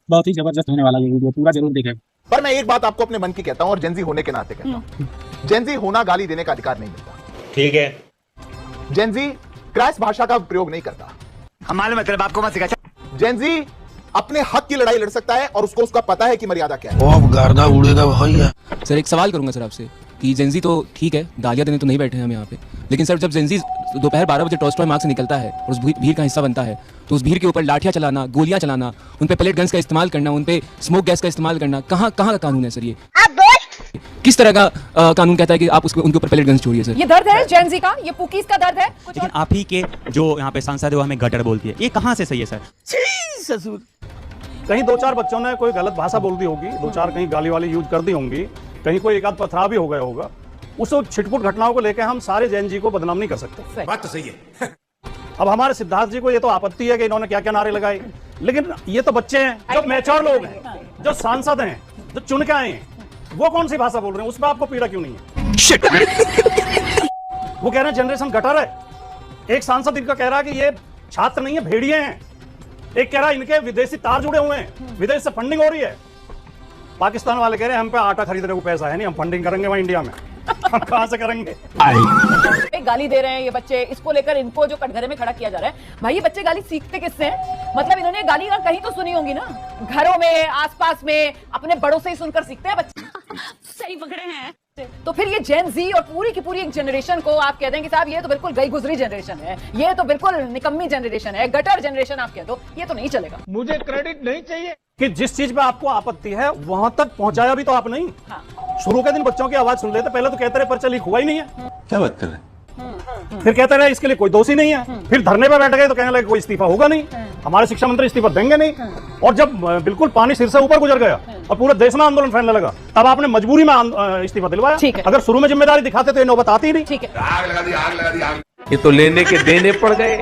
बहुत ही जबरदस्त होने वाला ये वीडियो, पूरा जरूर देखें। पर मैं एक बात आपको अपने मन की कहता हूं और जेंजी होने के नाते कहता हूं, जेंजी होना गाली देने का अधिकार नहीं मिलता। ठीक है, जेंजी क्रैश भाषा का प्रयोग नहीं करता। हमारे मतलब आपको मत सिखा। जेंजी अपने हक की लड़ाई लड़ सकता है और उसको उसका पता है कि मर्यादा क्या है। अब गर्दा उड़ेगा भैया। सर एक सवाल करूंगा सर आपसे कि जेंजी तो ठीक है, गालियां देने तो नहीं बैठे हैं हम यहाँ पे, लेकिन सर जब जेंजी दोपहर 12 बजे टॉलस्टॉय मार्ग से निकलता है और उस भीड़ का हिस्सा बनता है, तो उस भीड़ के ऊपर लाठियां चलाना, गोलियां चलाना, उन पे पेलेट गन्स का इस्तेमाल करना, उन पे स्मोक गैस का इस्तेमाल करना, कहाँ का कानून है सर ये? किस तरह का कानून कहता है कि आप उसको उनके ऊपर पेलेट गन्स छोड़िए? सर ये दर्द है जेंजी का, ये पुकीज का दर्द है। लेकिन आप ही के जो यहाँ पे सांसद है वो हमें गटर बोलती है, ये कहाँ से सही है सर? ससुर कहीं दो चार बच्चों ने कोई गलत भाषा बोल दी होगी, दो चार कहीं गाली वाली यूज कर दी होंगी, कहीं कोई एक आध पथराव भी हो गया होगा, उस छिटपुट घटनाओं को लेकर हम सारे जैन जी को बदनाम नहीं कर सकते। बात तो सही है। अब हमारे सिद्धार्थ जी को ये तो आपत्ति है कि इन्होंने क्या क्या नारे लगाए, लेकिन ये तो बच्चे हैं, जो मैच्योर लोग हैं, जो सांसद हैं, जो चुन के आए हैं, वो कौन सी भाषा बोल रहे हैं? उसमें आपको पीड़ा क्यों नहीं है? वो कह रहे हैं जनरेशन गटर है। एक सांसद इनका कह रहा है कि ये छात्र नहीं है, भेड़िए हैं। एक कह रहा है इनके विदेशी तार जुड़े हुए हैं, विदेश से फंडिंग हो रही है। पाकिस्तान वाले कह रहे हैं हम पे आटा खरीदने को पैसा है नहीं, हम फंडिंग करेंगे वहां इंडिया में। हम कहां से करेंगे? गाली दे रहे हैं ये बच्चे, इसको लेकर इनको जो कटघरे में खड़ा किया जा रहा है। भाई ये बच्चे गाली सीखते किससे हैं? मतलब इन्होंने गाली कहीं तो सुनी होंगी ना, घरों में, आसपास में, अपने बड़ों से ही सुनकर सीखते हैं बच्चे। सही पकड़े हैं। तो फिर ये जेन जी और पूरी की पूरी एक जनरेशन को आप कह दें कि साहब ये तो बिल्कुल गई गुजरी जनरेशन है, ये तो बिल्कुल निकम्मी जनरेशन है, गटर जनरेशन आप कह दो, ये तो नहीं चलेगा। मुझे क्रेडिट नहीं चाहिए कि जिस चीज पे आपको आपत्ति है वहां तक पहुंचाया भी तो आप नहीं। हाँ। शुरू के दिन बच्चों की आवाज सुन लेते, पहले तो कहते रहे पर्चा लीक हुआ ही नहीं है। क्या बात कर रहे हैं? फिर कहते रहे इसके लिए कोई दोषी नहीं है। फिर धरने पे बैठ गए तो कहने लगे कोई इस्तीफा होगा नहीं, हमारे शिक्षा मंत्री इस्तीफा देंगे नहीं। और जब बिल्कुल पानी सिर से ऊपर गुजर गया और पूरे देश में आंदोलन फैलने लगा, तब आपने मजबूरी में इस्तीफा दिलवाया। अगर शुरू में जिम्मेदारी दिखाते तो ये नौबत आती ही नहीं। ठीक है, आग लगा दी, आग लगा दी, आग। ये तो लेने के देने पड़ गए।